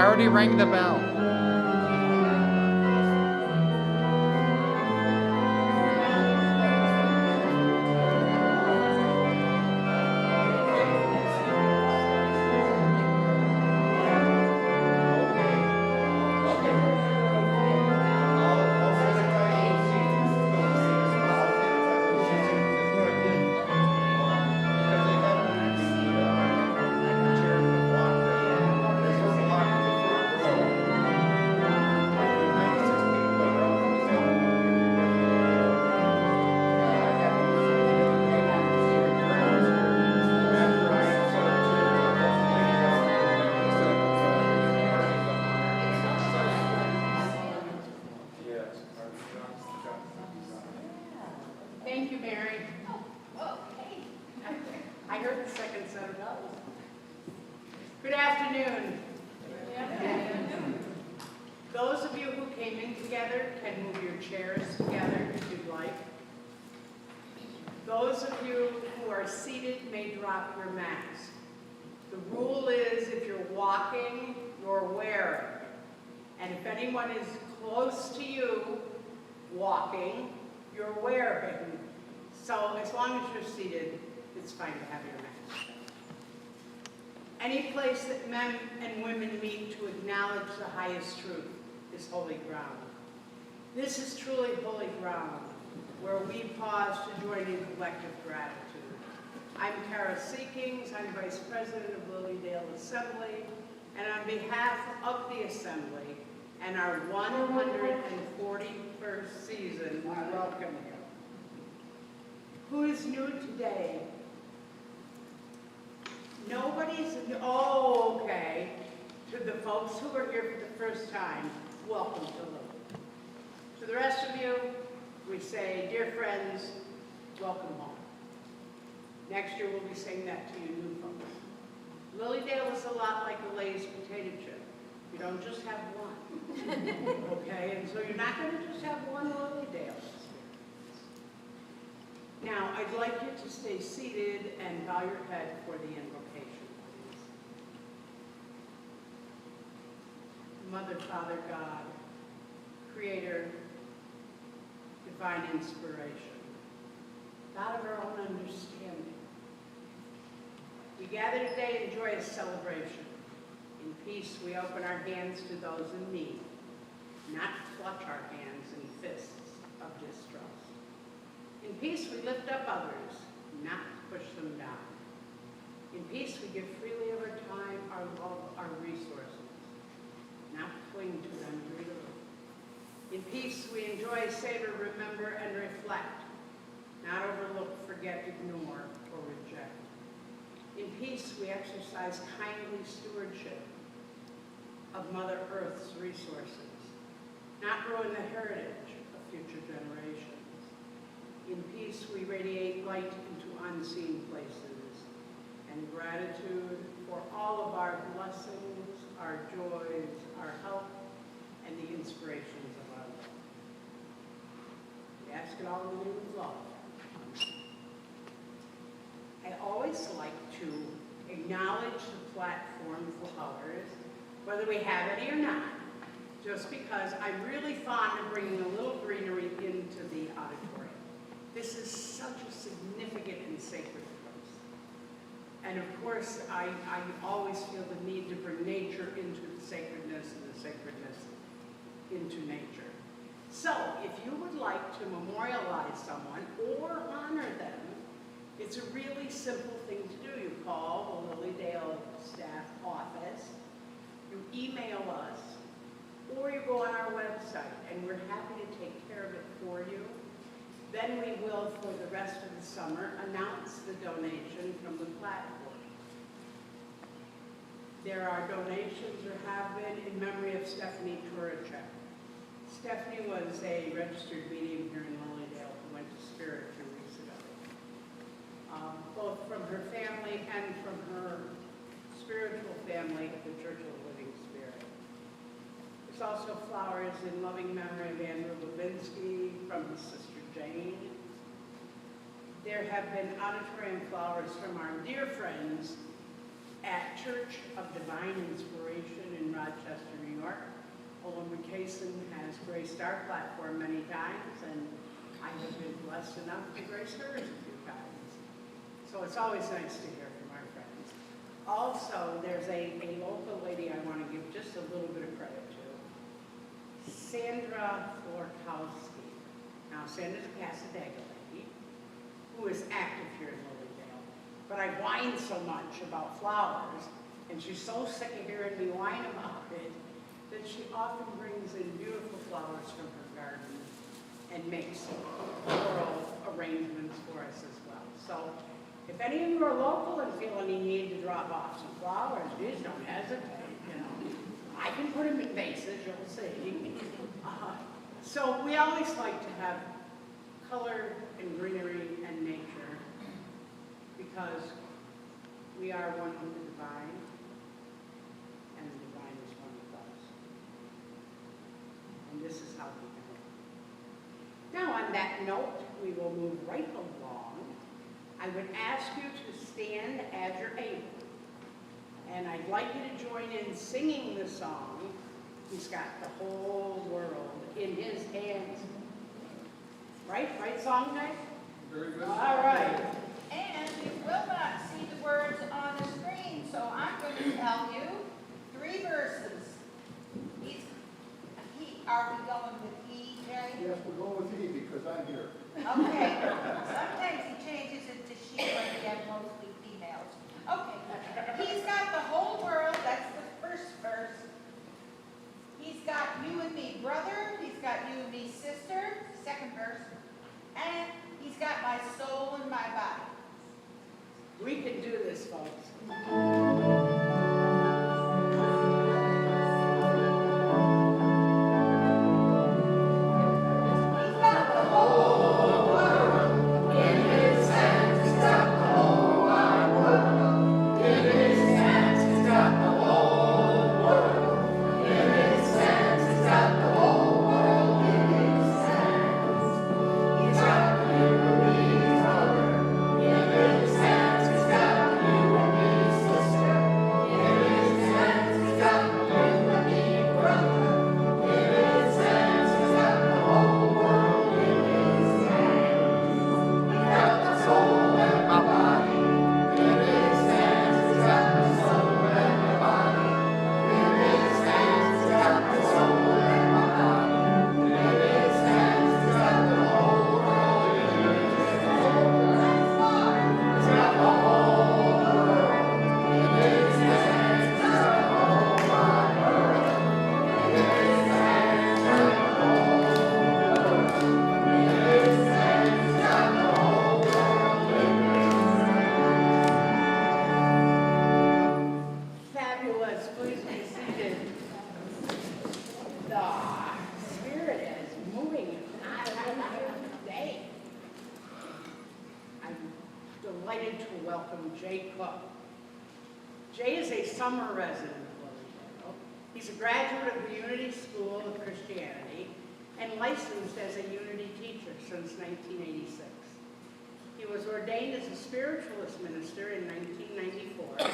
already rang the bell. Thank you, Mary. I heard the second set of bells. Good afternoon. Those of you who came in together can move your chairs together if you'd like. Those of you who are seated may drop your mask. The rule is if you're walking, you're wearing. And if anyone is close to you walking, you're wearing. So as long as you're seated, it's fine to have your mask. Any place that men and women meet to acknowledge the highest truth is holy ground. This is truly holy ground, where we pause to join in collective gratitude. I'm Kara Seekings, I'm Vice President of LilyDale Assembly, and on behalf of the Assembly and our 141st season, we welcome you. Who is new today? Nobody's new. Oh, okay. To the folks who are here for the first time, welcome to Lily. To the rest of you, we say, dear friends, welcome home. Next year, we'll be saying that to you new folks. LilyDale is a lot like a Lay's potato chip. You don't just have one. Okay? And so you're not going to just have one LilyDale. Now, I'd like you to stay seated and bow your head for the invocation, please. Mother, Father, God, Creator, divine inspiration, God of our own understanding, we gather today in joyous celebration. In peace, we open our hands to those in need, not clutch our hands in fists of distrust. In peace, we lift up others, not push them down. In peace, we give freely of our time, our love, our resources, not cling to them greedily. In peace, we enjoy, savor, remember, and reflect, not overlook, forget, ignore, or reject. In peace, we exercise kindly stewardship of Mother Earth's resources, not ruin the heritage of future generations. In peace, we radiate light into unseen places, and gratitude for all of our blessings, our joys, our help, and the inspirations of our life. We ask it all in the name of love. I always like to acknowledge the platform flowers, whether we have any or not, just because I'm really fond of bringing a little greenery into the auditorium. This is such a significant and sacred place. And of course, I always feel the need to bring nature into the sacredness and the sacredness into nature. So, if you would like to memorialize someone or honor them, it's a really simple thing to do. You call the LilyDale staff office, you email us, or you go on our website, and we're happy to take care of it for you. Then we will, for the rest of the summer, announce the donation from the platform. There are donations, or have been, in memory of Stephanie Turacek. Stephanie was a registered medium here in LilyDale who went to Spirit 2 weeks ago. Both from her family and from her spiritual family at the Church of the Living Spirit. There's also flowers in loving memory of Andrew Levinsky from his sister Jane. There have been auditorium flowers from our dear friends at Church of Divine Inspiration in Rochester, New York. Olin McCason has graced our platform many times, and I have been blessed enough to grace hers a few times. So it's always nice to hear from our friends. Also, there's a local lady I want to give just a little bit of credit to, Sandra Florkowski. Now, Sandra's a Pasadena lady who is active here in LilyDale, but I whine so much about flowers, and she's so sick of hearing me whine about it, that she often brings in beautiful flowers from her garden and makes floral arrangements for us as well. So if any of you are local and feel any need to drop off some flowers, please don't hesitate, you know. I can put them in vases, you'll see. So we always like to have color and greenery and nature because we are one with the divine, and the divine is one with us. And this is how we can live. Now, on that note, we will move right along. I would ask you to stand as you're able. And I'd like you to join in singing the song, He's Got the Whole World in His Hands. Right? Right song, Nick? Very good. All right. And you will not see the words on the screen, so I'm going to tell you 3 verses. Are we going with E, Jay? Yes, we're going with E because I'm here. Okay. Sometimes he changes it to she when we have mostly females. Okay. He's got the whole world. That's the first verse. He's got you and me, brother. He's got you and me, sister. Second verse. And he's got my soul and my body. We can do this, folks. Jay is a summer resident of LilyDale. He's a graduate of the Unity School of Christianity and licensed as a Unity teacher since 1986. He was ordained as a spiritualist minister in 1994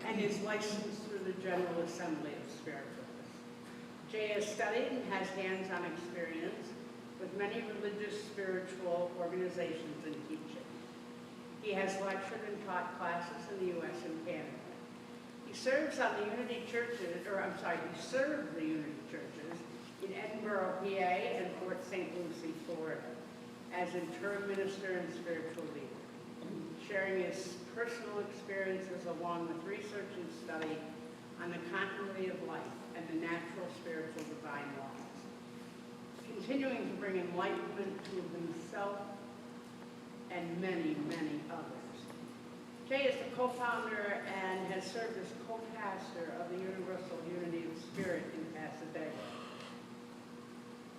and is licensed through the General Assembly of Spiritualists. Jay has studied and has hands-on experience with many religious spiritual organizations and teaching. He has lectured and taught classes in the U.S. and Canada. He serves on the Unity churches, he served the Unity churches in Edinburgh, PA, and Fort St. Lucie, Florida, as interim minister and spiritual leader, sharing his personal experiences along with research and study on the continuity of life and the natural, spiritual, divine laws, continuing to bring enlightenment to himself and many, many others. Jay is the co-founder and has served as co-pastor of the Universal Unity of Spirit in Pasadena.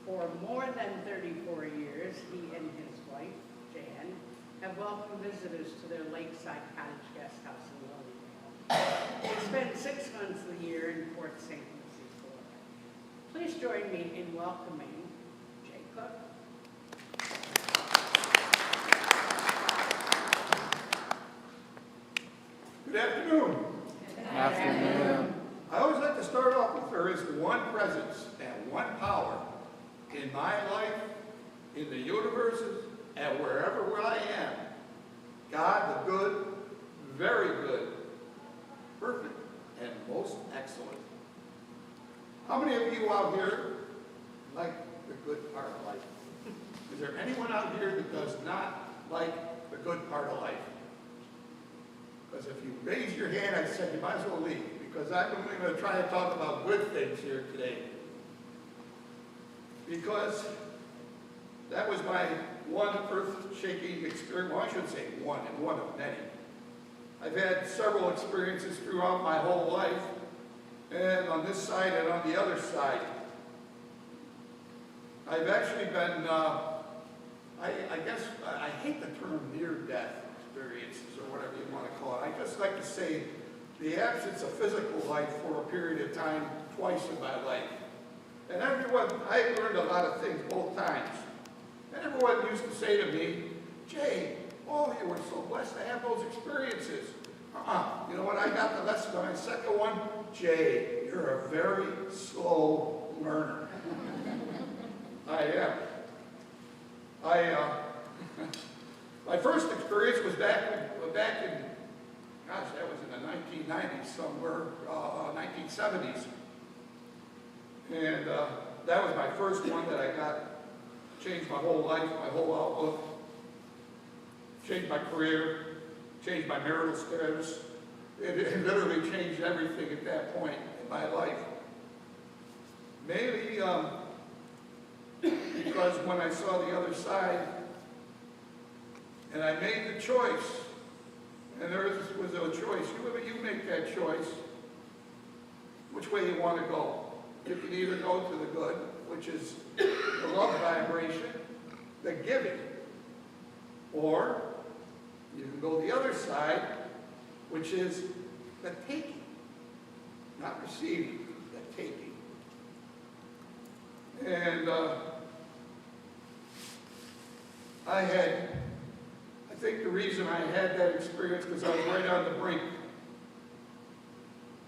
For more than 34 years, he and his wife, Jan, have welcomed visitors to their lakeside cottage guest house in LilyDale. They spend 6 months of the year in Fort St. Lucie, Florida. Please join me in welcoming Jay Cook. Good afternoon. afternoon. I always like to start off with there is one presence and one power in my life, in the universes, and wherever I am. God, the good, very good, perfect, and most excellent. How many of you out here like the good part of life? Is there anyone out here that does not like the good part of life? Because if you raise your hand, I said you might as well leave, because I'm going to try to talk about good things here today. Because that was my one earth-shaking experience. Well, I shouldn't say one, and one of many. I've had several experiences throughout my whole life, and on this side and on the other side. I've actually been, I guess, I hate the term near-death experiences or whatever you want to call it. I just like to say the absence of physical life for a period of time twice in my life. And everyone, I learned a lot of things both times. And everyone used to say to me, Jay, oh, you were so blessed to have those experiences. You know what, I got the lesson on my second one? Jay, you're a very slow learner. I am. My first experience was back in, gosh, that was in the 1990s somewhere, 1970s. And that was my first one that I got, changed my whole life, my whole outlook, changed my career, changed my marital status. It literally changed everything at that point in my life. Maybe because when I saw the other side, and I made the choice, and there was a choice. You make that choice, which way you want to go. You can either go to the good, which is the love vibration, the giving, or you can go the other side, which is the taking, not receiving, the taking. And I think the reason I had that experience because I was right on the brink.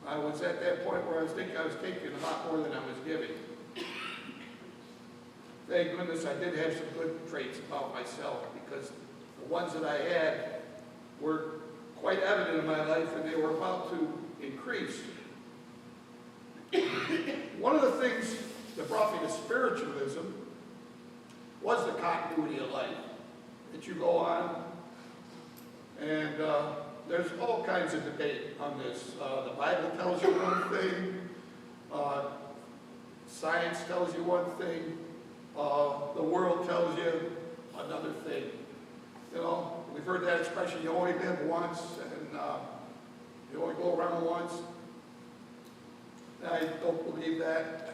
I was at that point where I was thinking I was taking a lot more than I was giving. Thank goodness I did have some good traits about myself, because the ones that I had were quite evident in my life, and they were about to increase. One of the things that brought me to spiritualism was the continuity of life, that you go on, and there's all kinds of debate on this. The Bible tells you one thing, science tells you one thing, the world tells you another thing. You know, we've heard that expression, you only live once, and you only go around once. I don't believe that.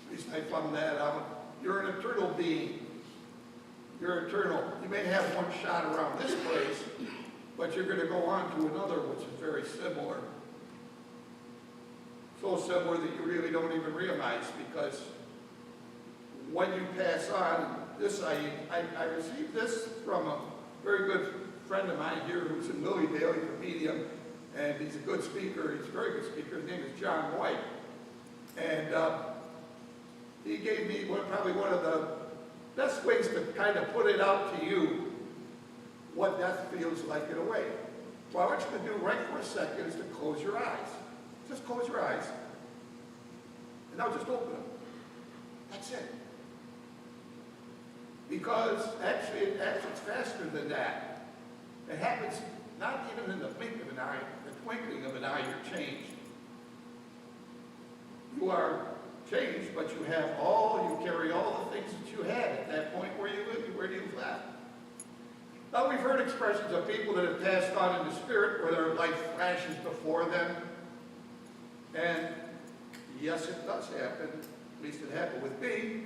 At least I found that out. You're an eternal being. You're eternal. You may have one shot around this place, but you're going to go on to another which is very similar. So similar that you really don't even realize, because when you pass on, this I received this from a very good friend of mine here who's in LilyDale. He's a medium, and he's a good speaker. He's a very good speaker. His name is John White. And he gave me probably one of the best ways to kind of put it out to you what death feels like in a way. What I want you to do right for a second is to close your eyes. Just close your eyes. And now just open them. That's it. Because actually it happens faster than that. It happens not even in the blink of an eye, the twinkling of an eye, you're changed. You are changed, but you carry all the things that you had at that point where you've left. Now we've heard expressions of people that have passed on in the spirit where their life flashes before them. And yes, it does happen. At least it happened with me.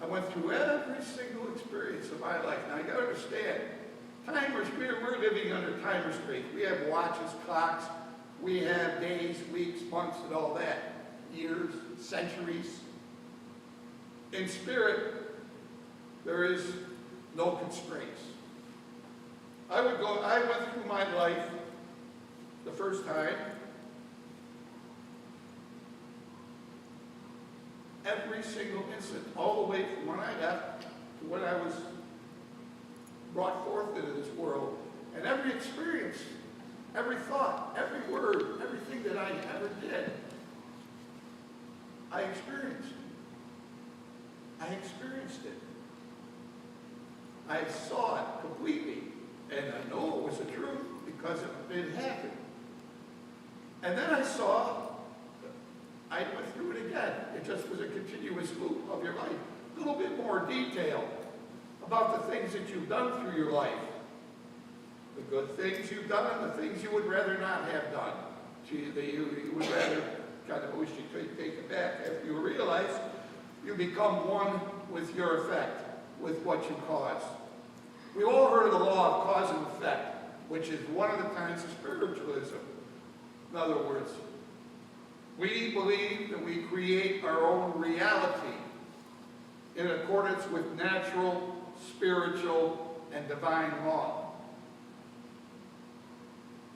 I went through every single experience of my life. Now you got to understand, we're living under time restraint. We have watches, clocks, we have days, weeks, months, and all that. Years, centuries. In spirit, there is no constraints. I went through my life, the first first time, every single instant, all the way from when I got to when I was brought forth into this world, and every experience, every thought, every word, everything that I ever did, I experienced. I experienced it. I saw it completely, and I know it was the truth because it happened. And then I went through it again. It just was a continuous loop of your life. A little bit more detail about the things that you've done through your life. The good things you've done and the things you would rather not have done. You would rather kind of wish you could take it back after you realize you become one with your effect, with what you cause. We've all heard of the law of cause and effect, which is one of the kinds of spiritualism. In other words, we believe that we create our own reality in accordance with natural, spiritual, and divine law.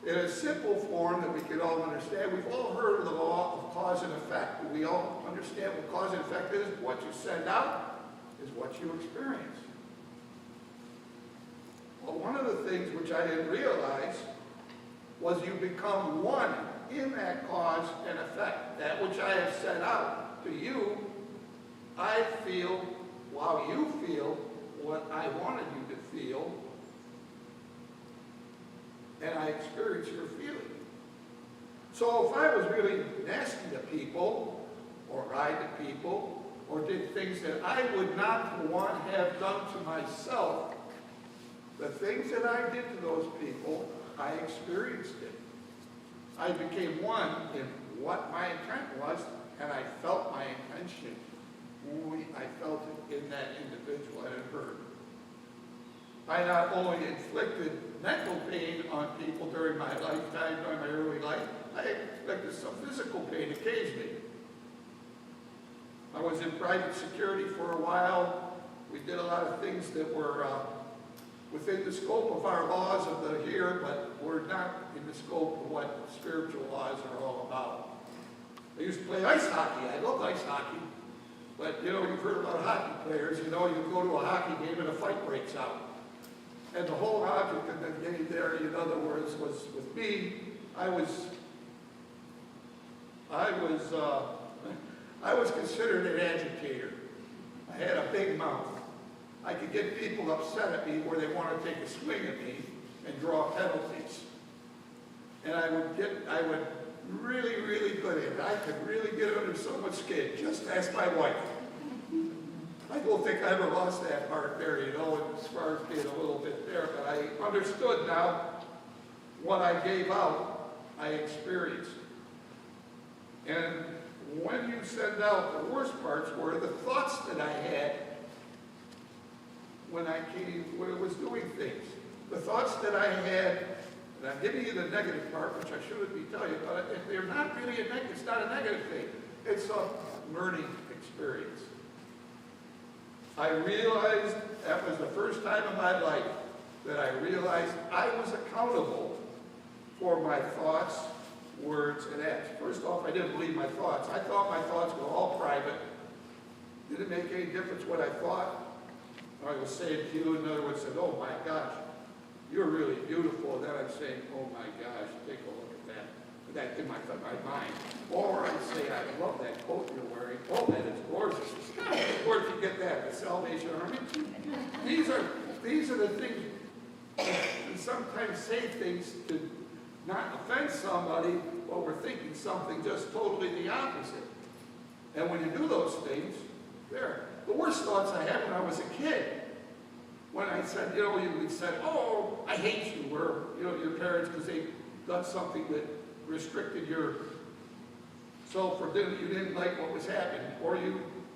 In a simple form that we can all understand, we've all heard of the law of cause and effect. We all understand what cause and effect is. What you send out is what you experience. Well, one of the things which I didn't realize was you become one in that cause and effect. That which I have sent out to you, I feel while you feel what I wanted you to feel, and I experience your feeling. So if I was really nasty to people, or lied to people, or did things that I would not want to have done to myself, the things that I did to those people, I experienced it. I became one in what my intent was, and I felt my intention. I felt it in that individual I had heard. I not only inflicted mental pain on people during my lifetime, during my early life, I inflicted some physical pain occasionally. I was in private security for a while. We did a lot of things that were within the scope of our laws of the here, but were not in the scope of what spiritual laws are all about. I used to play ice hockey. I loved ice hockey. But, you know, you've heard about hockey players. You know, you go to a hockey game and a fight breaks out. And the whole object of the game there, in other words, was with me, I was considered an agitator. I had a big mouth. I could get people upset at me where they want to take a swing at me and draw penalties. And I would really, really good at it. I could really get under someone's skin. Just ask my wife. I don't think I ever lost that part there, you know, as far as being a little bit there, but I understood now what I gave out, I experienced. And when you send out, the worst parts were the thoughts that I had when I was doing things. The thoughts that I had, and I'm giving you the negative part, which I shouldn't be telling you, but if they're not really a negative, it's not a negative thing. It's a learning experience. I realized, that was the first time in my life that I realized I was accountable for my thoughts, words, and acts. First off, I didn't believe my thoughts. I thought my thoughts were all private. Didn't make any difference what I thought. I was saying to you, in other words, said, oh my gosh, you're really beautiful. And then I'm saying, oh my gosh, take a look at that. That in my mind. Or I'd say, I love that coat you're wearing. Oh, that is gorgeous. Where'd you get that? The Salvation Army? These are the things, and sometimes say things to not offend somebody, but we're thinking something just totally the opposite. And when you do those things, there. The worst thoughts I had when I was a kid, when I said, you know, you said, oh, I hate you, or, you know, your parents, because they done something that restricted your, so forbidden, you didn't like what was happening, or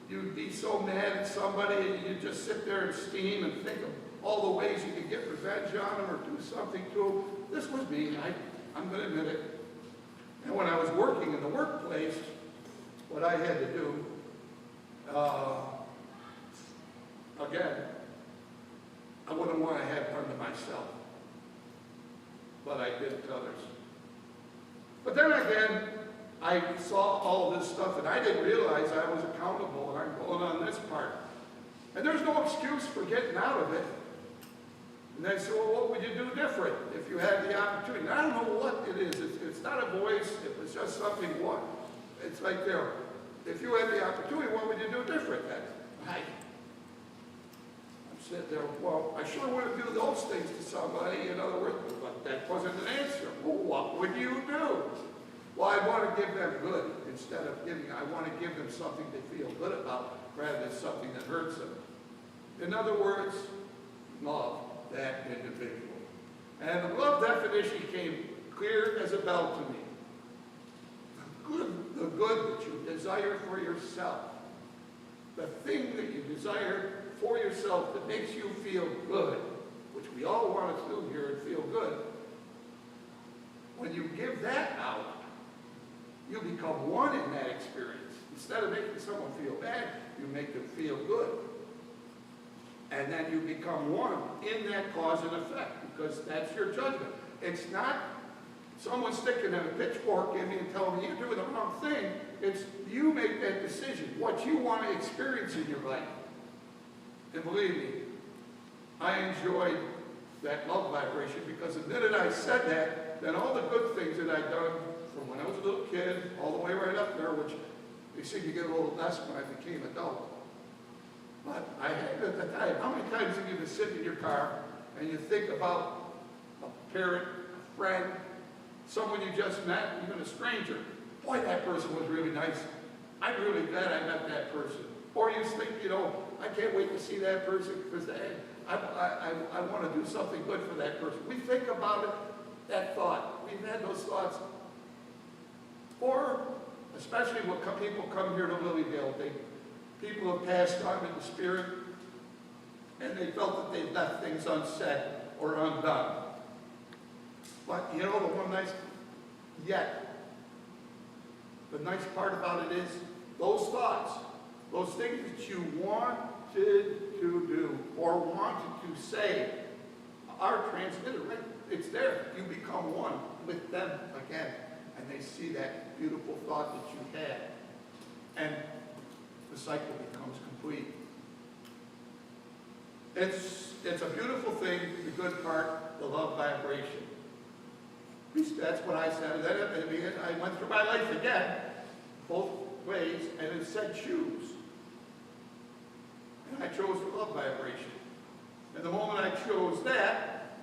you'd be so mad at somebody and you'd just sit there and steam and think of all the ways you could get revenge on them or do something to them. This was me, I'm going to admit it. And when I was working in the workplace, what I had to do, again, I wouldn't want to have done to myself, but I did to others. But then again, I saw all this stuff and I didn't realize I was accountable and I'm going on this part. And there's no excuse for getting out of it. And they said, well, what would you do different if you had the opportunity? And I don't know what it is. It's not a voice. It was just something, what? It's right there. If you had the opportunity, what would you do different then? I'm sitting there, well, I sure wouldn't do those things to somebody. In other words, but that wasn't an answer. Well, what would you do? Well, I want to give them good instead of giving. I want to give them something they feel good about rather than something that hurts them. In other words, love that individual. And the love definition came clear as a bell to me. The good that you desire for yourself. The thing that you desire for yourself that makes you feel good, which we all want to do here and feel good. When you give that out, you become one in that experience. Instead of making someone feel bad, you make them feel good. And then you become one in that cause and effect, because that's your judgment. It's not someone sticking a pitchfork in me and telling me you're doing the wrong thing. It's you make that decision, what you want to experience in your life. And believe me, I enjoyed that love vibration, because the minute I said that, then all the good things that I'd done from when I was a little kid, all the way right up there, which they seem to get a little less when I became adult. But I had at the time, how many times have you been sitting in your car and you think about a parent, a friend, someone you just met, even a stranger? Boy, that person was really nice. I'm really glad I met that person. Or you think, you know, I can't wait to see that person because I want to do something good for that person. We think about it, that thought. We've had those thoughts. Or, especially when people come here to LilyDale, people have passed on in the spirit, and they felt that they left things unsaid or undone. But you know the one nice, the nice part about it is those thoughts, those things that you wanted to do or wanted to say are transmitted, right? It's there. You become one with them again, and they see that beautiful thought that you had. And the cycle becomes complete. It's a beautiful thing, the good part, the love vibration. At least that's what I said. Then I went through my life again, both ways, and it said choose. And I chose the love vibration. And the moment I chose that,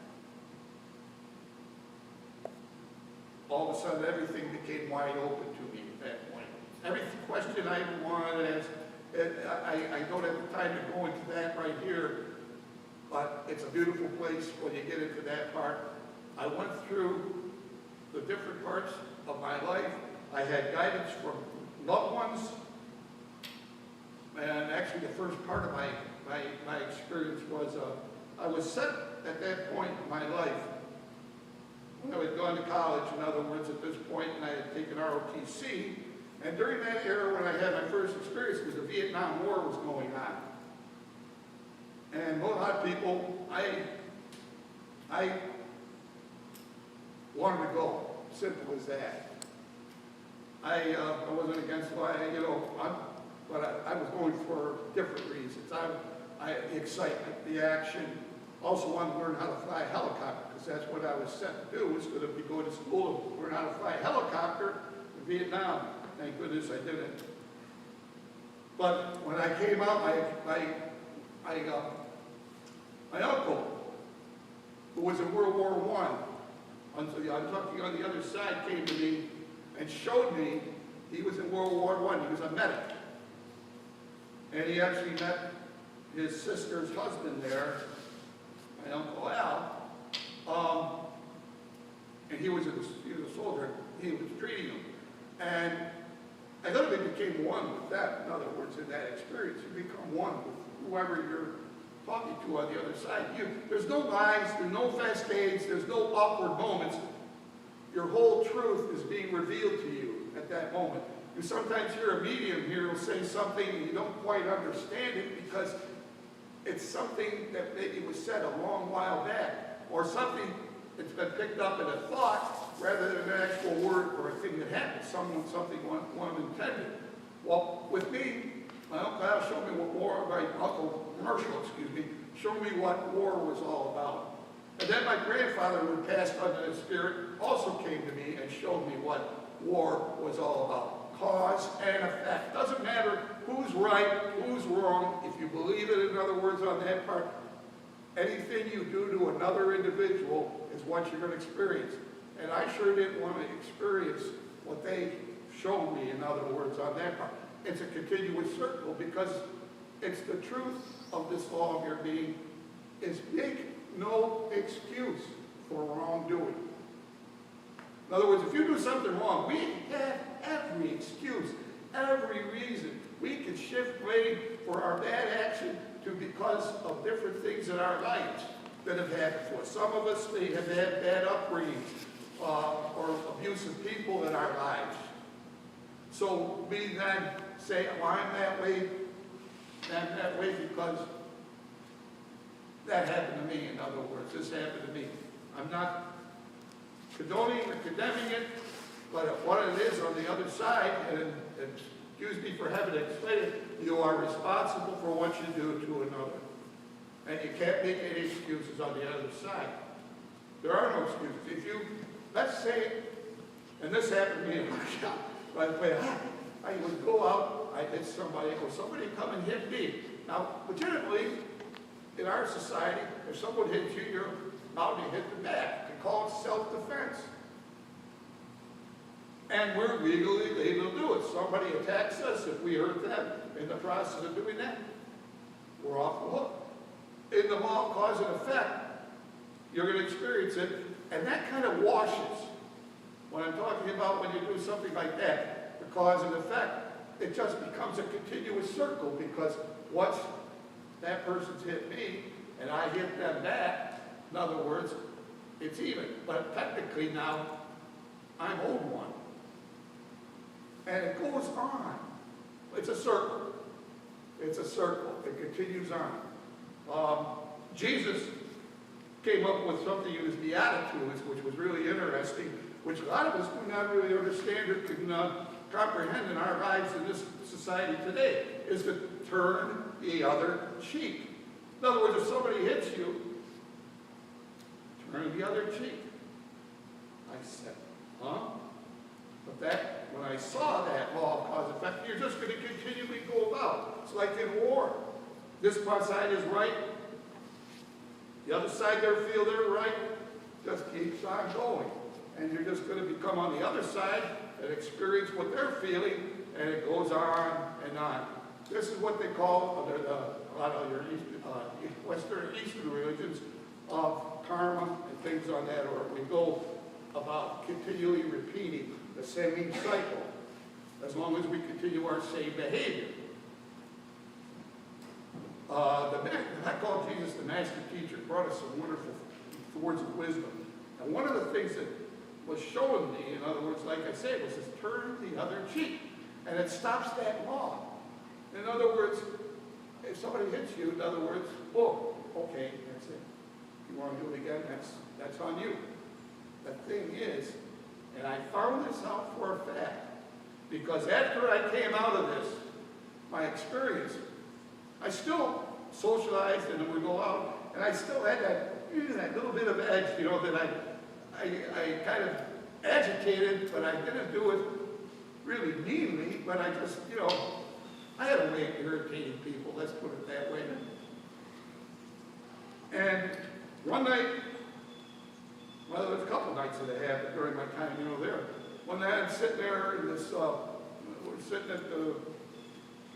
all of a sudden everything became wide open to me at that point. Every question I wanted to ask, I don't have the time to go into that right here, but it's a beautiful place when you get into that part. I went through the different parts of my life. I had guidance from loved ones, and actually the first part of my experience was I was set at that point in my life when I had gone to college, in other words, at this point, and I had taken ROTC. And during that era when I had my first experience, because the Vietnam War was going on. And a lot of people, I wanted to go. Simple as that. I wasn't against why, you know, but I was going for different reasons. The excitement, the action. Also wanted to learn how to fly a helicopter, because that's what I was set to do, was going to be going to school to learn how to fly a helicopter in Vietnam. Thank goodness I didn't. But when I came out, my uncle, who was in World War I, I'm talking on the other side, came to me and showed me he was in World War I. He was a medic. And he actually met his sister's husband there, my Uncle Al, and he was a soldier. He was treating him. And I literally became one with that. In other words, in that experience, you become one with whoever you're talking to on the other side. There's no lies, there's no facades, there's no awkward moments. Your whole truth is being revealed to you at that moment. You sometimes hear a medium here who say something and you don't quite understand it because it's something that maybe was said a long while back, or something that's been picked up in a thought rather than an actual word word or a thing that happened, something one intended. Well, with me, my Uncle Al showed me what war, my Uncle Marshall, excuse me, showed me what war was all about. And then my grandfather, who passed under the Spirit, also came to me and showed me what war was all about. Cause and effect. Doesn't matter who's right, who's wrong. If you believe it, in other words, on that part, anything you do to another individual is what you're going to experience. And I sure didn't want to experience what they showed me, in other words, on that part. It's a continuous circle because it's the truth of this law of your being is make no excuse for wrongdoing. In other words, if you do something wrong, we have every excuse, every reason. We can shift blame for our bad action to because of different things in our lives that have happened to us. Some of us may have had bad upbringings or abusive people in our lives. So we then say, well, I'm that way because that happened to me, in other words. This happened to me. I'm not condoning or condemning it, but what it is on the other side, and excuse me for having to explain it, you are responsible for what you do to another. And you can't make any excuses on the other side. There are no excuses. If you, let's say, and this happened to me in my shop, by the way, I would go out, I hit somebody, or somebody come and hit me. Now, legitimately, in our society, if someone hits you, you're bound to hit the back. They call it self-defense. And we're legally able to do it. Somebody attacks us, if we hurt them in the process of doing that, we're off the hook. In the law of cause and effect, you're going to experience it, and that kind of washes. When I'm talking about when you do something like that, the cause and effect, it just becomes a continuous circle because once that person's hit me and I hit them back, in other words, it's even. But technically now, I'm owed one. And it goes on. It's a circle. It's a circle. It continues on. Jesus came up with something in his Beatitudes, which was really interesting, which a lot of us do not really understand or can comprehend in our lives in this society today, is to turn the other cheek. In other words, if somebody hits you, turn the other cheek. I said, huh? But that, when I saw that law of cause and effect, you're just going to continually go about. It's like in war. This one side is right. The other side, they feel they're right. Just keeps on going. And you're just going to become on the other side and experience what they're feeling, and it goes on and on. This is what they call, a lot of your Western Eastern religions, of karma and things on that order. We go about continually repeating the same cycle as long as we continue our same behavior. I call Jesus the master teacher, brought us some wonderful words of wisdom. And one of the things that was showing me, in other words, like I said, was this turn the other cheek. And it stops that law. In other words, if somebody hits you, in other words, oh, okay, that's it. If you want to do it again, that's on you. The thing is, and I found this out for a fact, because after I came out of this, my experience, I still socialized and would go out, and I still had that little bit of edge, that I kind of agitated, but I didn't do it really meanly, but I just, I had a way of irritating people, let's put it that way. And one night, well, there was a couple nights that it happened during my time, there. One night I'm sitting there in this, we're sitting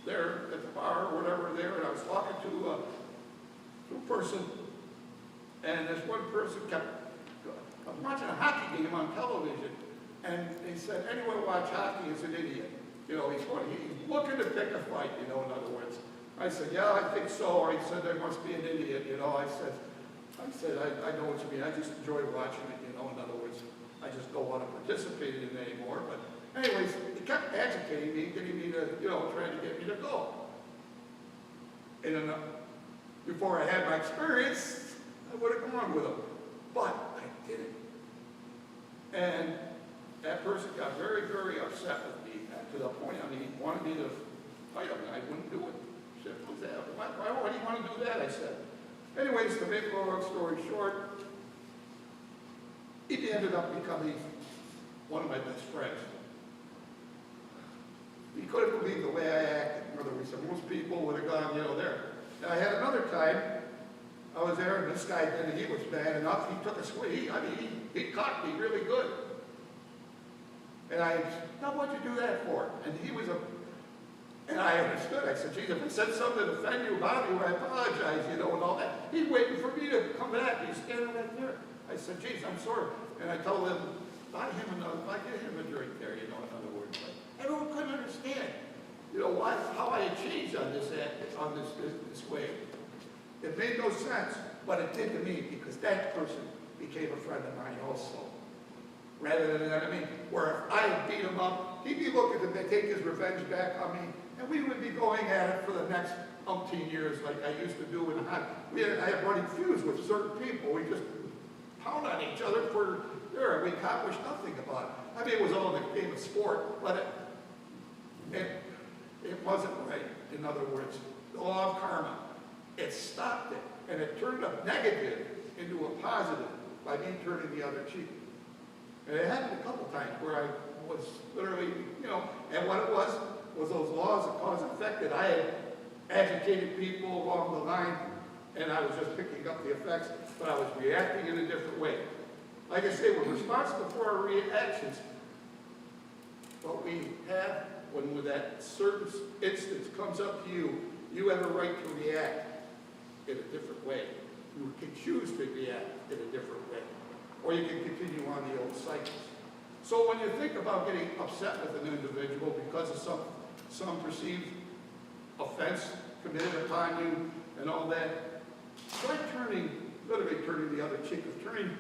there at the bar or whatever there, and I was talking to a person, and this one person kept, I was watching a hockey game on television, and they said, anyone watch hockey is an idiot. He's looking to pick a fight, in other words. I said, yeah, I think so. I said, there must be an idiot, I said, I know what you mean. I just enjoy watching it, in other words. I just don't want to participate in it anymore. But anyways, he kept agitating me, getting me to, trying to get me to go. And before I had my experience, I would have gone with him. But I didn't. And that person got very, very upset with me to the point, I mean, he wanted me to fight him, and I wouldn't do it. He said, what's that? Why do you want to do that? I said. Anyways, to make a long story short, he ended up becoming one of my best friends. He couldn't believe the way I acted. In other words, most people would have gone, there. Now, I had another time, I was there, and this guy did it. He was bad enough. He took a swing. He caught me really good. And I said, now what'd you do that for? And and I understood. I said, geez, if I said something to offend you about you, I apologize, and all that. He's waiting for me to come back. He's standing right there. I said, geez, I'm sorry. And I told him, buy him a drink there, in other words. But everyone couldn't understand, how I had changed on this way. It made no sense, but it did to me because that person became a friend of mine also. Rather than an enemy, where if I had beat him up, he'd be looking to take his revenge back on me, and we would be going at it for the next umpteen years like I used to do. I had running feuds with certain people. We just pound on each other we accomplished nothing about it. I mean, it was all in the game of sport, but it wasn't right. In other words, the law of karma, it stopped it, and it turned a negative into a positive by me turning the other cheek. And it happened a couple times where I was literally, and what it was those laws of cause and effect that I had agitated people along the line, and I was just picking up the effects, but I was reacting in a different way. Like I say, we're responsible for our reactions, but we have, when that certain instance comes up to you, you have a right to react in a different way. You can choose to react in a different way, or you can continue on the old cycles. So when you think about getting upset with an individual because of some perceived offense committed upon you and all that, try literally turning the other cheek, of turning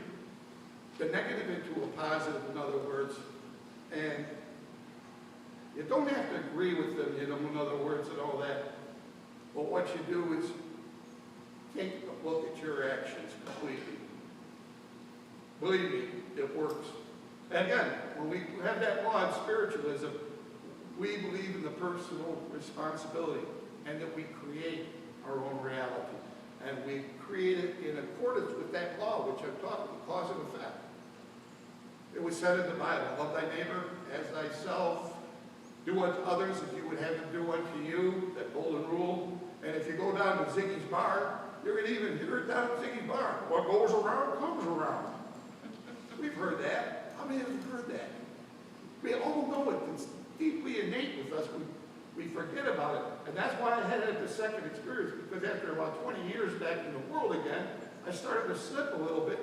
the negative into a positive, in other words. And you don't have to agree with them, in other words, and all that. But what you do is take a look at your actions completely. Believe me, it works. And again, when we have that law in spiritualism, we believe in the personal responsibility and that we create our own reality. And we create it in accordance with that law, which I'm talking about, cause and effect. It was said in the Bible, love thy neighbor as thyself, do unto others as you would have them do unto you, that golden rule. And if you go down to Ziggy's bar, you're going to even hear it down at Ziggy's bar. What goes around comes around. We've heard that. How many of you have heard that? We all know it. It's deeply innate with us. We forget about it. And that's why I had the second experience, because after about 20 years back in the world again, I started to slip a little bit.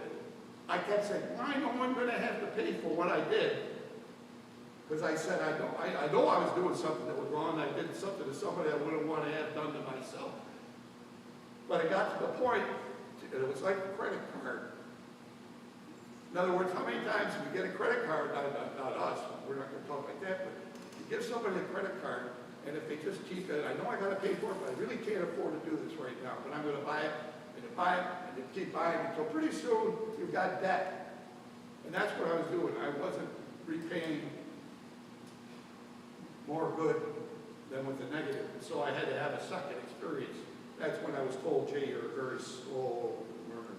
I kept saying, why am I going to have to pay for what I did? Because I said, I know I was doing something that was wrong. I did something to somebody I wouldn't want to have done to myself. But it got to the point, it was like a credit card. In other words, how many times we get a credit card, not us, we're not going to talk like that, but you give somebody a credit card, and if they just keep it, I know I got to pay for it, but I really can't afford to do this right now, but I'm going to buy it, and you buy it, and you keep buying it, until pretty soon you've got debt. And that's what I was doing. I wasn't repaying more good than with the negative. So I had to have a second experience. That's when I was told, Jay, you're a very slow learner.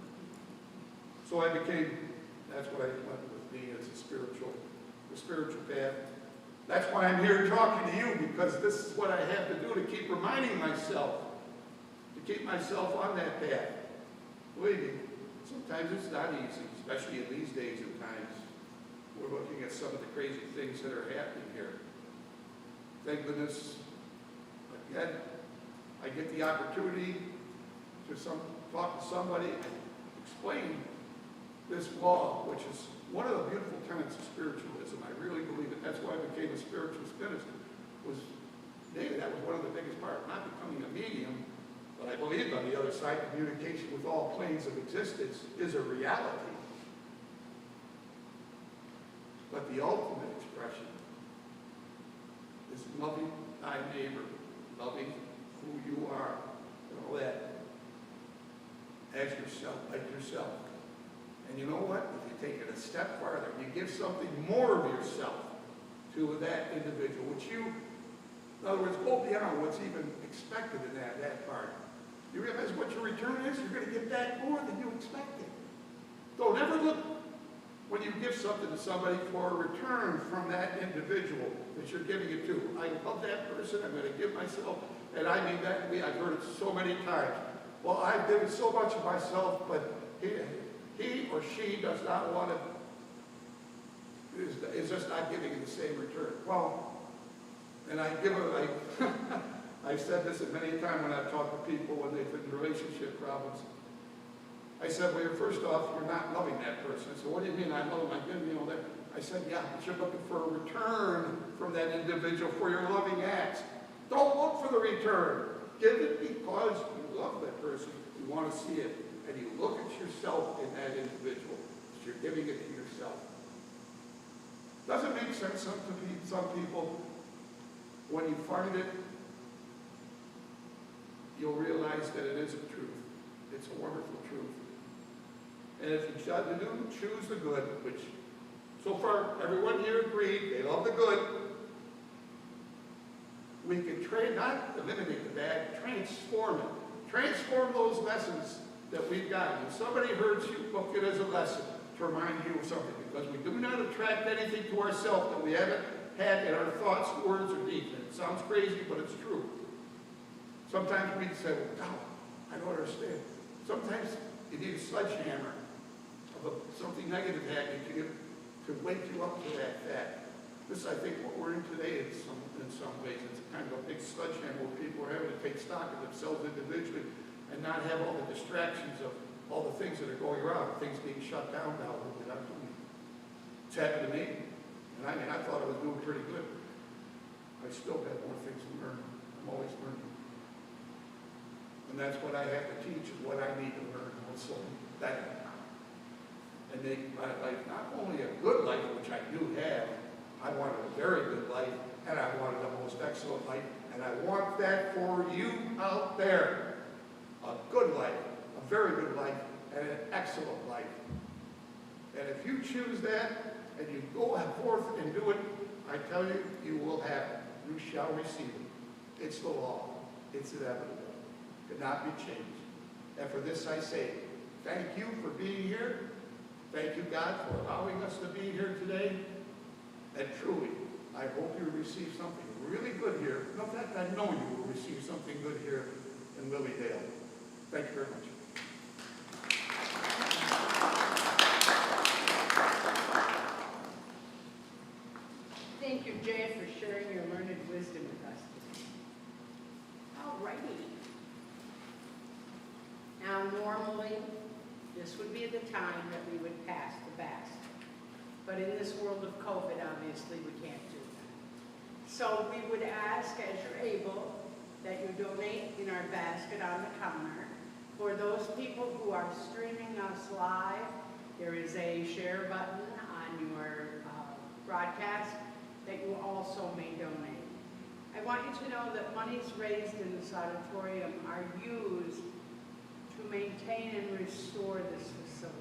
So that's what I went with me as the spiritual path. That's why I'm here talking to you, because this is what I have to do to keep reminding myself, to keep myself on that path. Believe me, sometimes it's not easy, especially in these days and times. We're looking at some of the crazy things that are happening here. Thank goodness, again, I get the opportunity to talk to somebody and explain this law, which is one of the beautiful tenets of spiritualism. I really believe it. That's why I became a spiritualist minister. That was one of the biggest parts. Not becoming a medium, but I believe on the other side, communication with all planes of existence is a reality. But the ultimate expression is loving thy neighbor, loving who you are, and all that, as yourself, like yourself. And you know what? If you take it a step farther, you give something more of yourself to that individual, which you, in other words, go beyond what's even expected in that part. You realize what your return is? You're going to get back more than you expected. Don't ever look when you give something to somebody for a return from that individual that you're giving it to. I love that person, I'm going to give myself, and I mean that, I've heard it so many times. Well, I've given so much of myself, but he or she does not want to, is just not giving you the same return. Well, and I give it, I've said this many times when I've talked to people when they've been in relationship problems. I said, well, first off, you're not loving that person. So what do you mean I love them? I give you that. I said, yeah, but you're looking for a return from that individual for your loving acts. Don't look for the return. Give it because you love that person. You want to see it. And you look at yourself in that individual. You're giving it to yourself. Doesn't make sense to some people. When you find it, you'll realize that it is a truth. It's a wonderful truth. And if you do choose the good, which so far everyone here agreed, they love the good, we can not eliminate the bad, transform it. Transform those lessons that we've gotten. If somebody hurts you, book it as a lesson to remind you of something, because we do not attract anything to ourselves that we haven't had in our thoughts, words, or deeds. And it sounds crazy, but it's true. Sometimes we say, well, God, I don't understand. Sometimes you need a sledgehammer of something negative happening to wake you up to that fact. This, I think, what we're in today in some ways. It's kind of a big sledgehammer where people are having to take stock of themselves individually and not have all the distractions of all the things that are going around, things being shut down now. It's happened to me. And I mean, I thought I was doing pretty good. I still have more things to learn. I'm always learning. And that's what I have to teach, is what I need to learn also. That and make my life not only a good life, which I do have, I wanted a very good life, and I wanted the most excellent life, and I want that for you out there. A good life, a very good life, and an excellent life. And if you choose that, and you go forth and do it, I tell you, you will have it. You shall receive it. It's the law. It's inevitable. It cannot be changed. And for this I say, thank you for being here. Thank you, God, for allowing us to be here today. And truly, I hope you receive something really good here. In fact, I know you will receive something good here in LilyDale. Thank you very much. Thank you, Jay, for sharing your learned wisdom with us today. All righty. Now, normally, this would be the time that we would pass the basket. But in this world of COVID, obviously, we can't do that. So we would ask, as you're able, that you donate in our basket on the counter. For those people who are streaming us live, there is a share button on your broadcast that you also may donate. I want you to know that monies raised in this auditorium are used to maintain and restore this facility.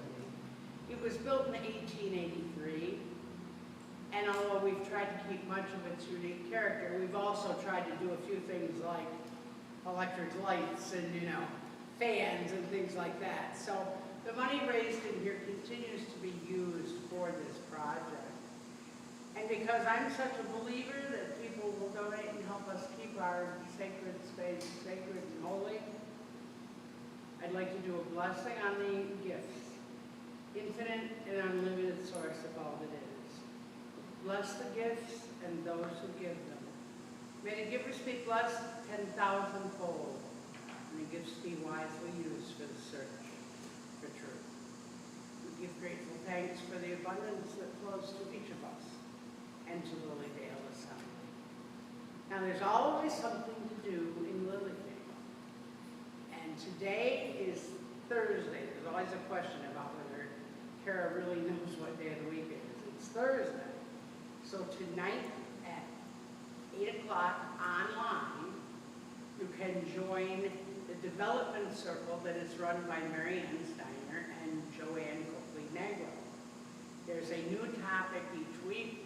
It was built in 1883, and although we've tried to keep much of its unique character, we've also tried to do a few things like electric lights and, fans and things like that. So the money raised in here continues to be used for this project. And because I'm such a believer that people will donate and help us keep our sacred space sacred and holy, I'd like to do a blessing on the gifts, infinite and unlimited source of all that is. Bless the gifts and those who give them. May the givers be blessed 10,000-fold, and the gifts be wisely used for the search for truth. We give grateful thanks for the abundance that flows to each of us and to LilyDale Assembly. Now, there's always something to do in LilyDale. And today is Thursday. There's always a question about whether Kara really knows what day of the week it is. It's Thursday. So tonight at 8 o'clock online, you can join the development circle that is run by Mary Ann Steiner and Joanne Coakley Negro. There's a new topic each week,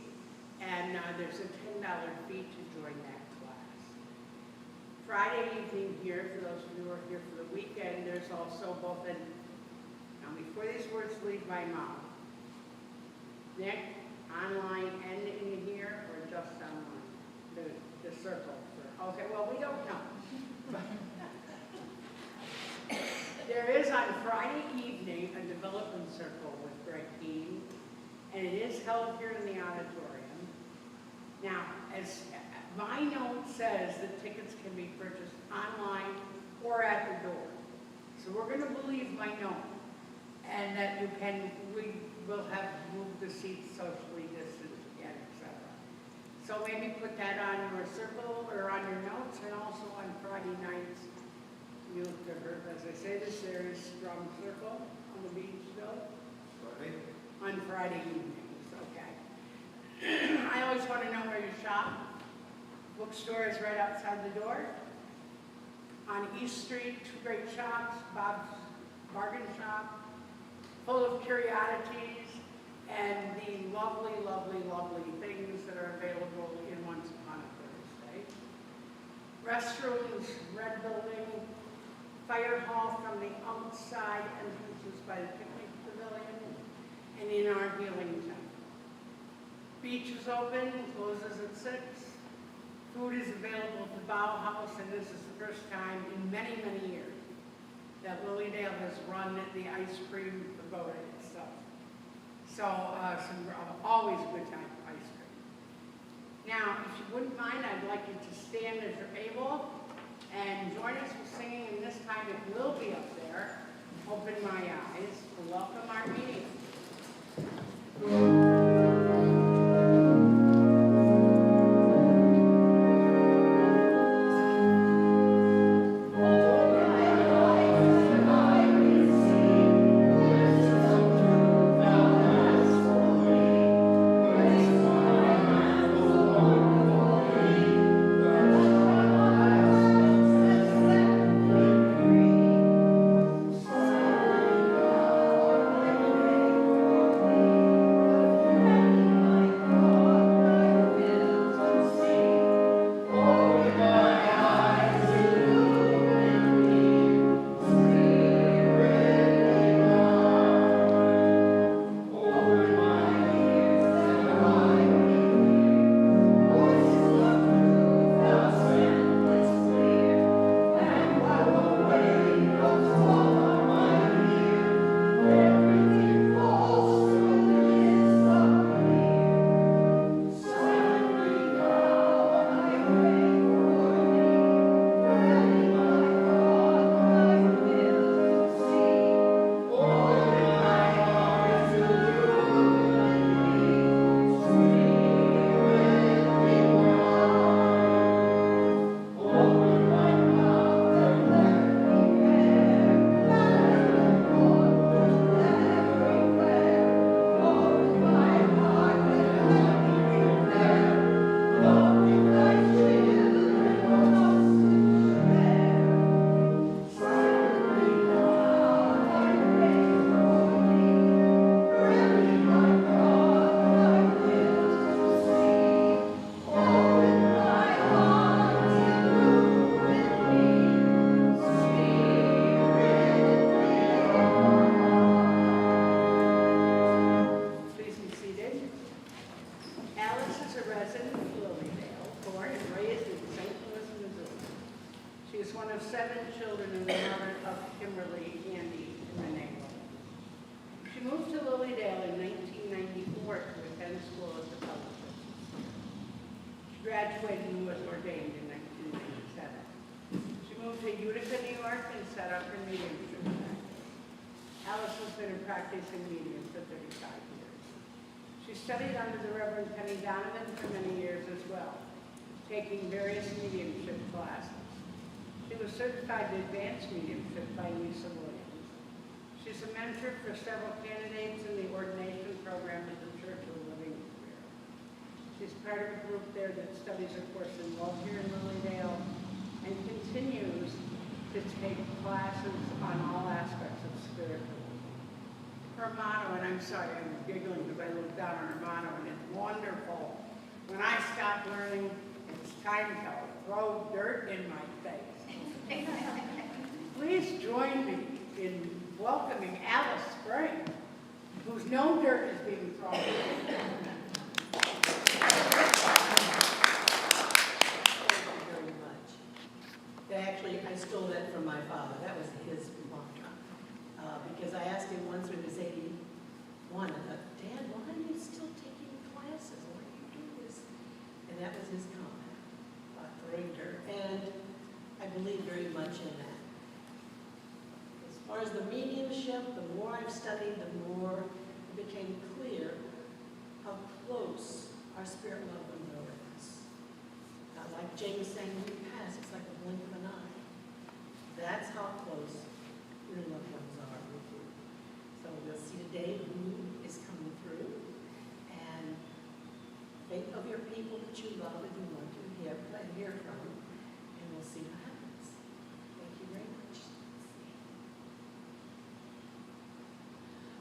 and there's a $10 fee to join that class. Friday evening here, for those of you who are here for the weekend, there's also both an, now before these words leave my mouth, Nick, online and in here, or just online? The circle. Okay, well, we don't know. There is on Friday evening a development circle with Greg Keane, and it is held here in the auditorium. Now, as my note says, that tickets can be purchased online or at the door. So we're going to believe my note, and that we will have moved the seats socially distanced again, etc. So maybe put that on your circle or on your notes, and also on Friday nights. You, as I say this, there is drum circle on the beach still. Friday? On Friday evenings, okay. I always want to know where you shop. Bookstore is right outside the door. On East Street, 2 great shops, Bob's Bargain Shop, full of curiosities and the lovely, lovely, lovely things that are available in Once Upon a Thursday. Restrooms, red building, fire hall from the outside entrances by the picnic pavilion, and in our healing center. Beach is open, closes at 6. Food is available at the Bow House, and this is the first time in many, many years that LilyDale has run the ice cream pagoda itself. So, always a good time for ice cream. Now, if you wouldn't mind, I'd like you to stand as you're able and join us with singing, and this time it will be up there. Open My Eyes to welcome our meeting. LilyDale in 1994 to attend school as a publisher. She graduated and was ordained in 1997. She moved to Utica, New York and set up her mediumship practice. Alice has been in practice in medium for 35 years. She studied under the Reverend Penny Donovan for many years as well, taking various mediumship classes. She was certified in advanced mediumship by Lisa Williams. She's a mentor for several candidates in the ordination program at the Church of the Living Spirit. She's part of a group there that studies a course in love here in LilyDale and continues to take classes on all aspects of spiritualism. Her Hermano, and I'm sorry, I'm giggling because I looked down on Hermano, and it's wonderful. When I stop learning, it's time to throw dirt in my face. Please join me in welcoming Alice Spring, whose no dirt is being thrown. Very much. Actually, I stole that from my father. That was his mantra. Because I asked him once when he was 81, I thought, Dad, why are you still taking classes? Why do you do this? And that was his comment about throwing dirt. And I believe very much in that. As far as the mediumship, the more I've studied, the more it became clear how close our spirit loved ones are with us. Like James saying, when we pass, it's like a blink of an eye. That's how close your loved ones are with you. So we'll see today who is coming through. And think of your people that you love and you want to hear from. And we'll see what happens. Thank you very much.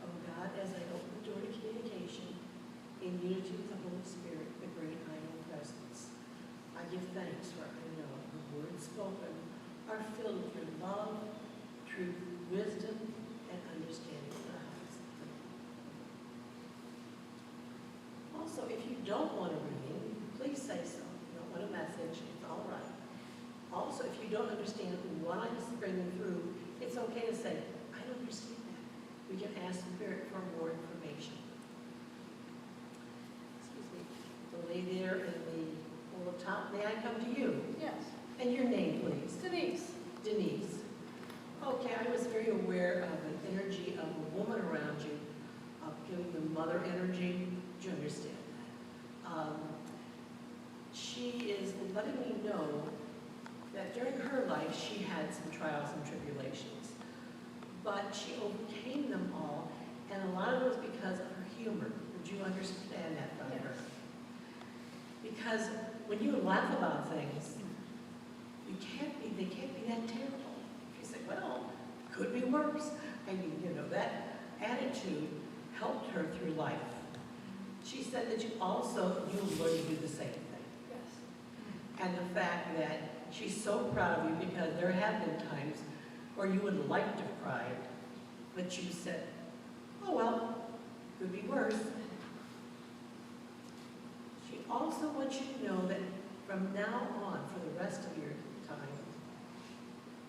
Oh God, as I open the door to communication, in unity with the Holy Spirit, the great I am presence, I give thanks for I know the words spoken are filled with your love, truth, wisdom, and understanding of the hearts. Also, if you don't want a reading, please say so. If you don't want a message, it's all right. Also, if you don't understand what I'm bringing through, it's okay to say, I don't understand that. We can ask Spirit for more information. Excuse me. The lady there in the top, may I come to you? Yes. And your name, please? Denise. Denise. Okay, I was very aware of an energy of a woman around you, of giving the mother energy. Do you understand that? She is letting me know that during her life she had some trials and tribulations, but she overcame them all, and a lot of it was because of her humor. Would you understand that from her? Because when you laugh about things, they can't be that terrible. You say, well, could be worse. I mean, that attitude helped her through life. She said that you learn to do the same thing. Yes. And the fact that she's so proud of you, because there have been times where you would like to have cried, but you said, oh well, could be worse. She also wants you to know that from now on, for the rest of your time,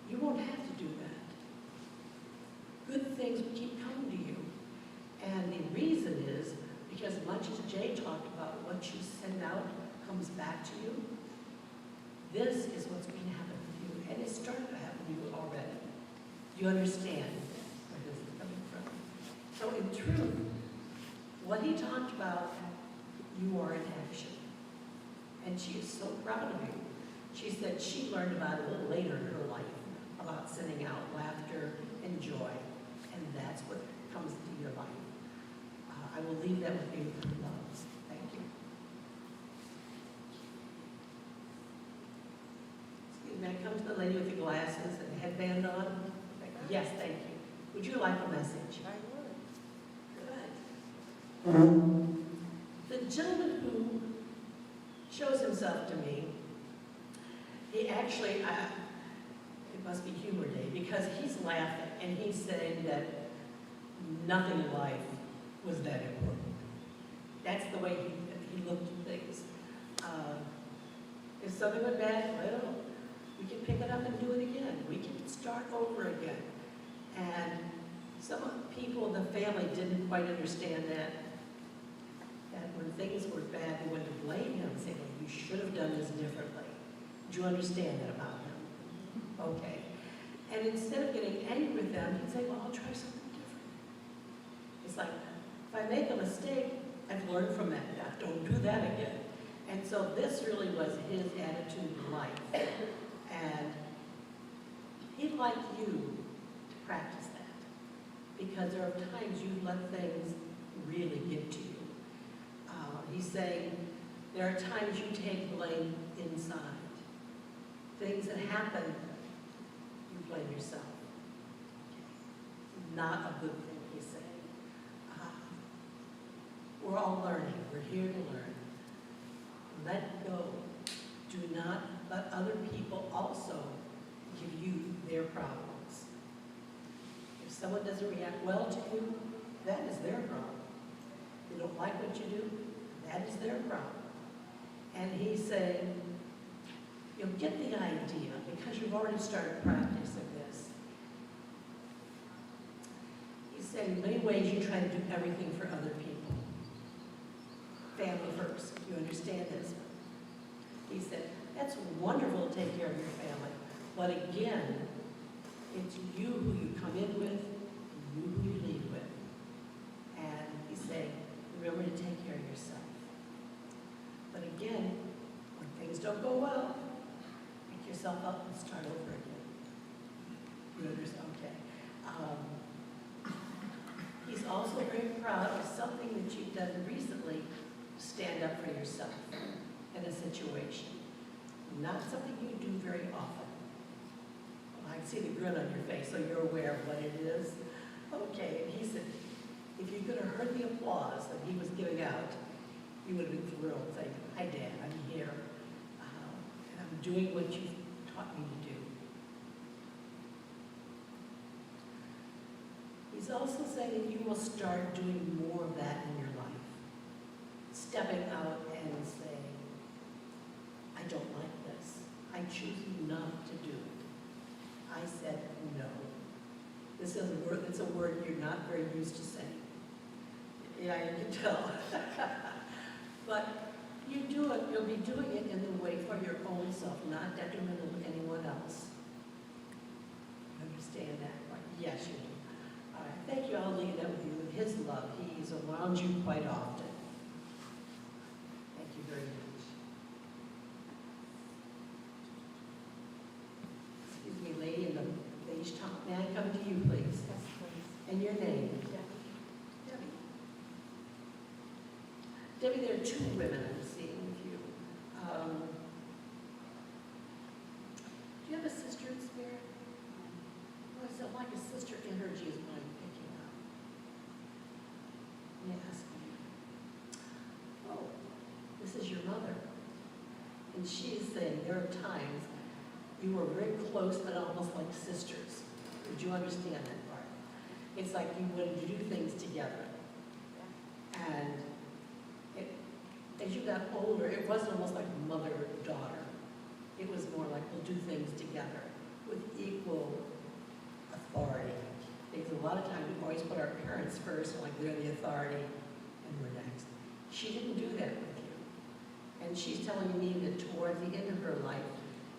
you won't have to do that. Good things will keep coming to you. And the reason is because much as Jay talked about what you send out comes back to you, this is what's going to happen with you. And it's started to happen to you already. You understand where this is coming from. So in truth, what he talked about, you are in action. And she is so proud of you. She said she learned about it a little later in her life, about sending out laughter and joy. And that's what comes into your life. I will leave that with you with love. Thank you. Excuse me, I come to the lady with the glasses and the headband on. Yes, thank you. Would you like a message? I would. Good. The gentleman who shows himself to me, he actually, it must be humor day, because he's laughing and he's saying that nothing in life was that important. That's the way he looked at things. If something went bad, well, we can pick it up and do it again. We can start over again. And some people in the family didn't quite understand that when things were bad, they went to blame him, saying, well, you should have done this differently. Do you understand that about him? Okay. And instead of getting angry with them, he'd say, well, I'll try something different. It's like, if I make a mistake, I've learned from that. Don't do that again. And so this really was his attitude in life. And he'd like you to practice that. Because there are times you let things really get to you. He's saying there are times you take blame inside. Things that happen, you blame yourself. Not a good thing, he's saying. We're all learning. We're here to learn. Let go. Do not let other people also give you their problems. If someone doesn't react well to you, that is their problem. If they don't like what you do, that is their problem. And he's saying, you'll get the idea because you've already started practicing this. He's saying in many ways you try to do everything for other people. Family first. You understand this? He said, that's wonderful to take care of your family. But again, it's you who you come in with, and you who you leave with. And he's saying, remember to take care of yourself. But again, when things don't go well, pick yourself up and start over again. You understand? Okay. He's also very proud of something that you've done recently to stand up for yourself in a situation. Not something you do very often. Well, I can see the grin on your face, so you're aware of what it is. Okay, and he said, if you could have heard the applause that he was giving out, you would have been thrilled, saying, hi, Dad, I'm here, and I'm doing what you taught me to do. He's also saying that you will start doing more of that in your life. Stepping out and saying, I don't like this. I choose not to do it. I said no. This is a word, it's a word you're not very used to saying. Yeah, you can tell. But you do it, you'll be doing it in the way for your own self, not detrimental to anyone else. You understand that? Right? Yes, you do. All right, thank you. I'll leave that with you. With his love, he's around you quite often. Thank you very much. Excuse me, lady in the beige top. May I come to you, please? Yes, please. And your name? Debbie. Debbie, there are two women I'm seeing with you. Do you have a sister in spirit? What is it like? A sister energy is what I'm picking up. Let me ask you. Oh, this is your mother. And she is saying there are times you were very close, but almost like sisters. Would you understand that part? It's like you wanted to do things together. And as you got older, it wasn't almost like mother-daughter. It was more like we'll do things together with equal authority. Because a lot of times we always put our parents first, like they're the authority, and we're next. She didn't do that with you. And she's telling me that towards the end of her life,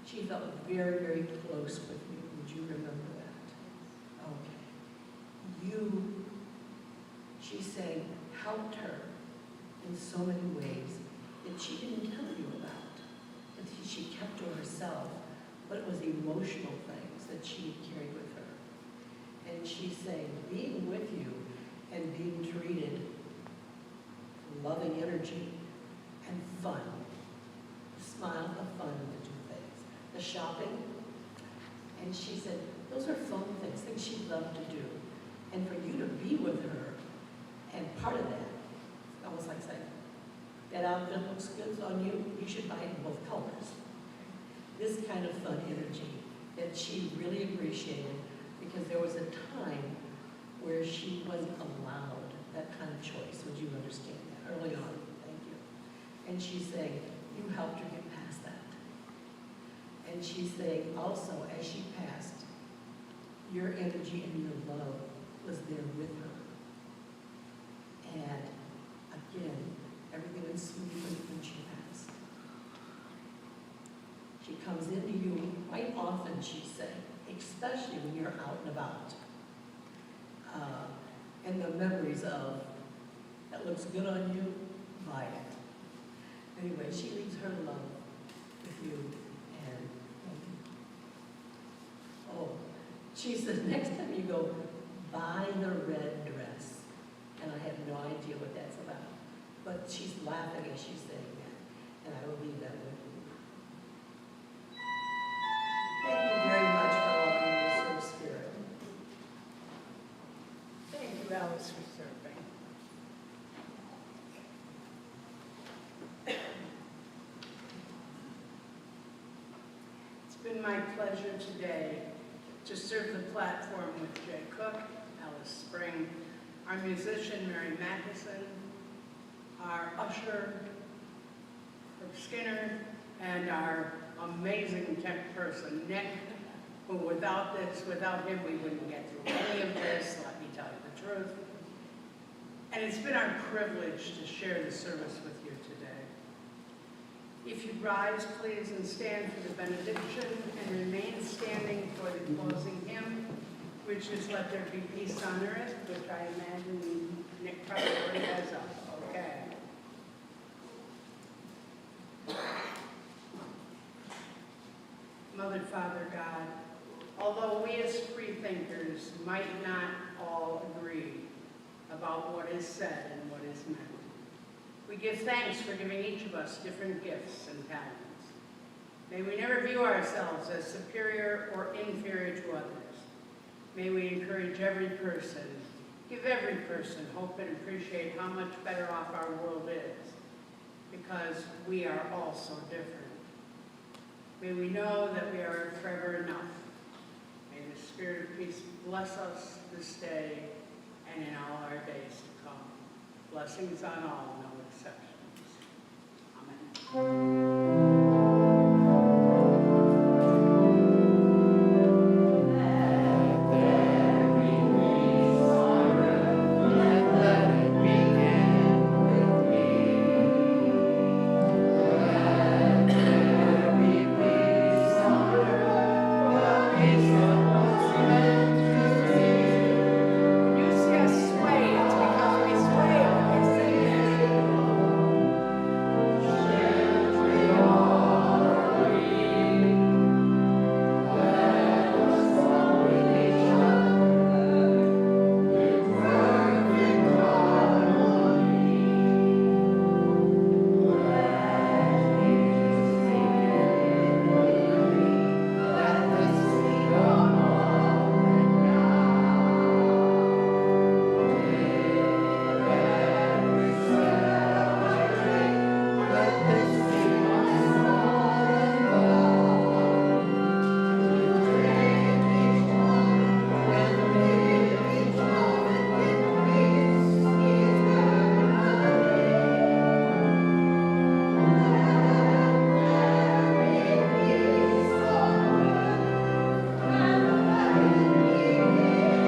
she felt very, very close with you. Would you remember that? Okay. You, she's saying, helped her in so many ways that she didn't tell you about. That she kept to herself, but it was emotional things that she had carried with her. And she's saying, being with you and being treated, loving energy and fun. Smile, the fun to do things. The shopping. And she said, those are fun things, things she loved to do. And for you to be with her, and part of that, almost like saying, that outfit looks good on you, you should buy it in both colors. This kind of fun energy that she really appreciated, because there was a time where she wasn't allowed that kind of choice. Would you understand that? Early on, thank you. And she's saying, you helped her get past that. And she's saying also, as she passed, your energy and your love was there with her. And again, everything went smoothly when she passed. She comes into you quite often, she's saying, especially when you're out and about. And the memories of, that looks good on you, buy it. Anyway, she leaves her love with you. And oh, she says, next time you go, buy the red dress. And I have no idea what that's about. But she's laughing as she's saying that. And I will leave that with you. Thank you very much for allowing me to serve Spirit. Thank you, Alice, for serving. been my pleasure today to serve the platform with Jay Cook, Alice Spring, our musician Mary Matheson, our usher Herb Skinner, and our amazing tech person Nick, who without him we wouldn't get through any of this, let me tell you the truth. And it's been our privilege to share the service with you today. If you rise, please, and stand for the benediction, and remain standing for the closing hymn, which is Let There Be Peace on Earth, which I imagine Nick probably already has up. Okay. Mother, Father, God, although we as free thinkers might not all agree about what is said and what is meant, we give thanks for giving each of us different gifts and talents. May we never view ourselves as superior or inferior to others. May we encourage every person, give every person hope, and appreciate how much better off our world is, because we are all so different. May we know that we are forever enough. May the Spirit of peace bless us this day and in all our days to come. Blessings on all.